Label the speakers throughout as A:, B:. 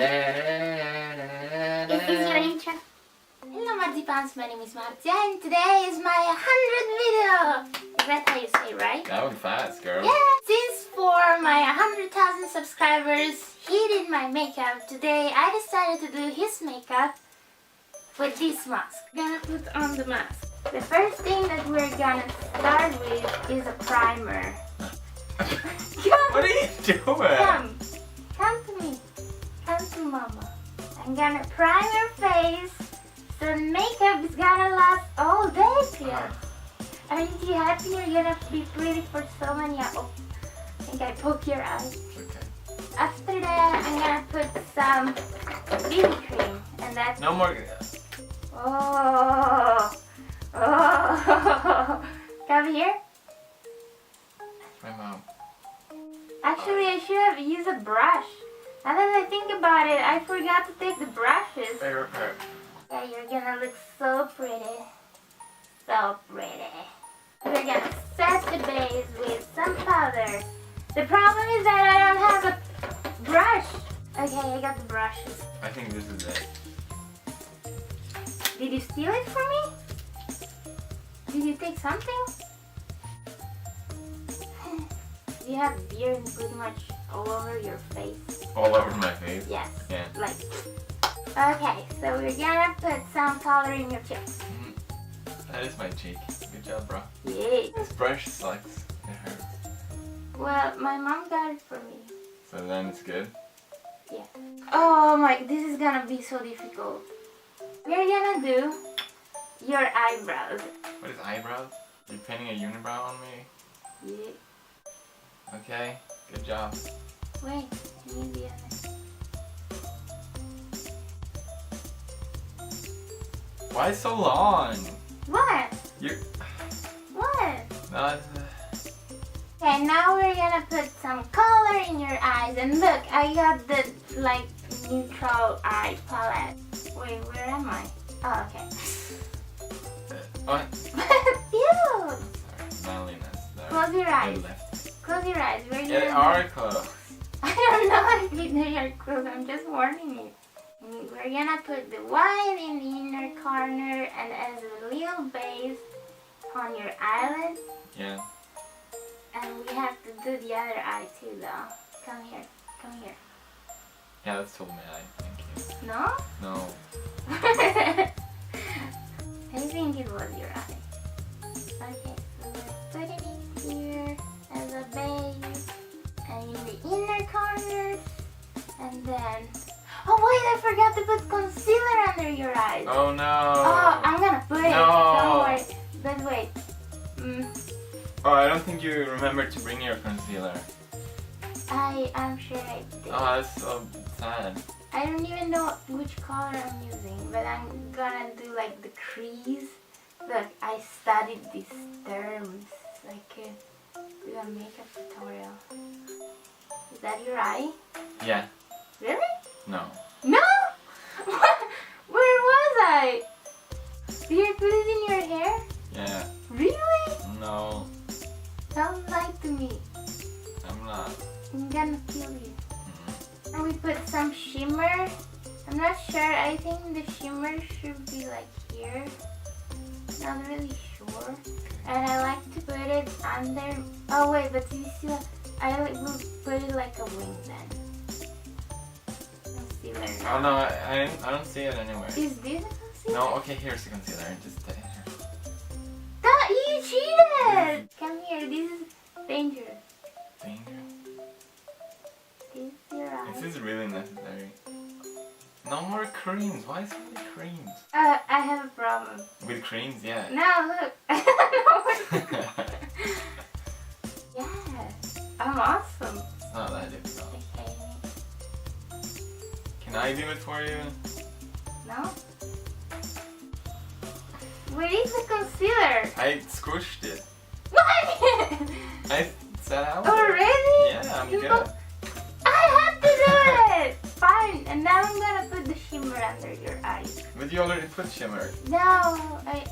A: Is this your intro? Hello Marzipans, my name is Marzia and today is my 100th video! Is that how you say, right?
B: That went fast, girl.
A: Yeah! Since for my 100,000 subscribers, he did my makeup. Today I decided to do his makeup with this mask. Gonna put on the mask. The first thing that we're gonna start with is a primer.
B: What are you doing?
A: Come to me. Come to mama. I'm gonna prime your face so the makeup is gonna last all day, Pewds. Aren't you happy you're gonna be pretty for so many hours? Oh, I think I poked your eye.
B: Okay.
A: After that, I'm gonna put some BB cream and that's...
B: No more.
A: Oh! Oh! Come here.
B: My mom.
A: Actually, I should have used a brush. Now that I think about it, I forgot to take the brushes. Yeah, you're gonna look so pretty. So pretty. We're gonna set the base with some powder. The problem is that I don't have a brush. Okay, I got the brushes.
B: I think this is it.
A: Did you steal it from me? Did you take something? You have beard pretty much all over your face.
B: All over my face?
A: Yes.
B: Yeah.
A: Like. Okay, so we're gonna put some color in your cheeks.
B: That is my cheek. Good job, bro.
A: Yeah.
B: This brush sucks. It hurts.
A: Well, my mom got it for me.
B: So then it's good?
A: Yeah. Oh my, this is gonna be so difficult. We're gonna do your eyebrows.
B: What is eyebrows? You're painting a unibrow on me?
A: Yeah.
B: Okay, good job.
A: Wait, need the other.
B: Why so long?
A: What?
B: You.
A: What?
B: Not.
A: Okay, now we're gonna put some color in your eyes. And look, I got the like neutral eye palette. Wait, where am I? Oh, okay.
B: What?
A: Ew!
B: Sorry, manliness. There.
A: Close your eyes.
B: I left.
A: Close your eyes. We're
B: They
A: gonna
B: are closed.
A: I don't know if they are closed. I'm just warning you. We're gonna put the white in the inner corner and as a little base on your eyelid.
B: Yeah.
A: And we have to do the other eye too, though. Come here. Come here.
B: Yeah, that's totally my eye. Thank you.
A: No?
B: No.
A: I think it was your eye. Okay, so let's put it in here as a base and in the inner corners. And then... Oh wait, I forgot to put concealer under your eyes.
B: Oh no.
A: Oh, I'm gonna put it.
B: No.
A: Don't worry. But wait.
B: Oh, I don't think you remember to bring your concealer.
A: I'm sure I did.
B: Oh, that's so sad.
A: I don't even know which color I'm using, but I'm gonna do like the crease. Look, I studied these terms so I could do a makeup tutorial. Is that your eye?
B: Yeah.
A: Really?
B: No.
A: No? Where was I? Did you put it in your hair?
B: Yeah.
A: Really?
B: No.
A: Don't lie to me.
B: I'm not.
A: I'm gonna kill you. And we put some shimmer. I'm not sure. I think the shimmer should be like here. Not really sure. And I like to put it under. Oh wait, but you see, I will put it like a wing then. Concealer now.
B: Oh no, I don't see it anywhere.
A: Is this a concealer?
B: No, okay, here's the concealer. Just here.
A: That you cheated! Come here. This is dangerous.
B: Danger.
A: This is your eye.
B: This is really necessary. No more creams. Why so many creams?
A: I have a problem.
B: With creams, yeah.
A: No, look. No. Yeah, I'm awesome.
B: It's not that difficult.
A: Okay.
B: Can I do it for you?
A: No? Where is the concealer?
B: I squished it.
A: What?
B: I said I would.
A: Already?
B: Yeah, I'm
A: You
B: good.
A: go- I have to do it! Fine, and now I'm gonna put the shimmer under your eyes.
B: But you already put shimmer.
A: No, I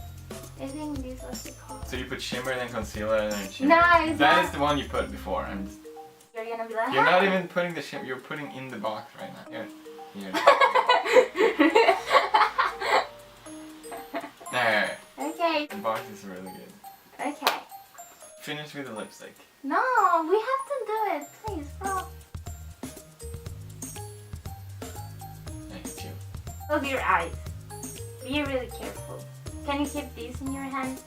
A: think this was the color.
B: So you put shimmer, then concealer, then shimmer.
A: No, it's
B: That
A: not.
B: is the one you put before.
A: You're gonna be like,
B: You're not even putting the shimmer. You're putting in the box right now. Here. Here. There.
A: Okay.
B: The box is really good.
A: Okay.
B: Finish with the lipstick.
A: No, we have to do it. Please, bro.
B: Thank you.
A: Close your eyes. Be really careful. Can you keep this in your hand?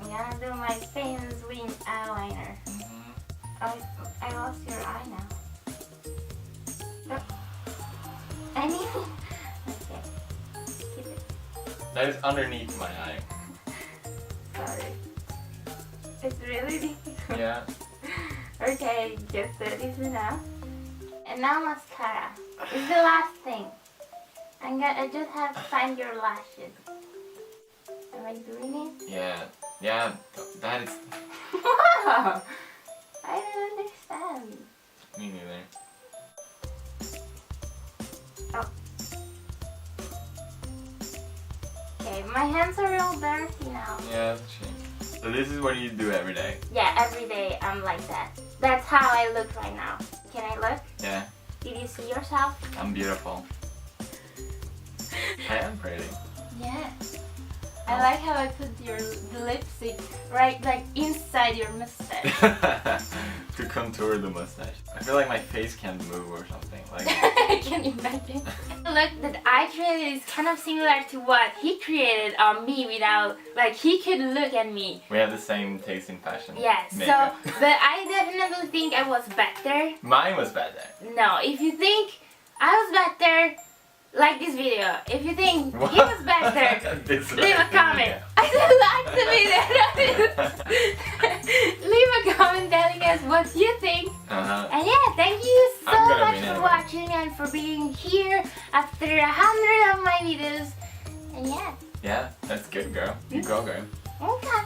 A: I'm gonna do my famous wing eyeliner. I lost your eye now. I need it. Okay. Keep it.
B: That is underneath my eye.
A: Sorry. It's really difficult.
B: Yeah.
A: Okay, just that is enough. And now mascara. It's the last thing. I just have to find your lashes. Am I doing it?
B: Yeah. Yeah. That is.
A: Wow! I don't understand.
B: Me neither.
A: Oh. Okay, my hands are all dirty now.
B: Yeah, that's a shame. So this is what you do every day.
A: Yeah, every day I'm like that. That's how I look right now. Can I look?
B: Yeah.
A: Did you see yourself?
B: I'm beautiful. I am pretty.
A: Yeah. I like how I put the lipstick right like inside your mustache.
B: To contour the mustache. I feel like my face can't move or something. Like.
A: I can imagine. Look, that I created is kind of similar to what he created on me without, like he could look at me.
B: We have the same taste in fashion.
A: Yes,
B: Makeup.
A: so, but I definitely think I was better.
B: Mine was better.
A: No, if you think I was better, like this video. If you think
B: What?
A: he was better, leave a comment. I said like the video. Leave a comment telling us what you think. And yeah, thank you so much for watching and for being here after 100 of my videos. And yeah.
B: Yeah, that's good, girl. You go, girl.
A: Okay.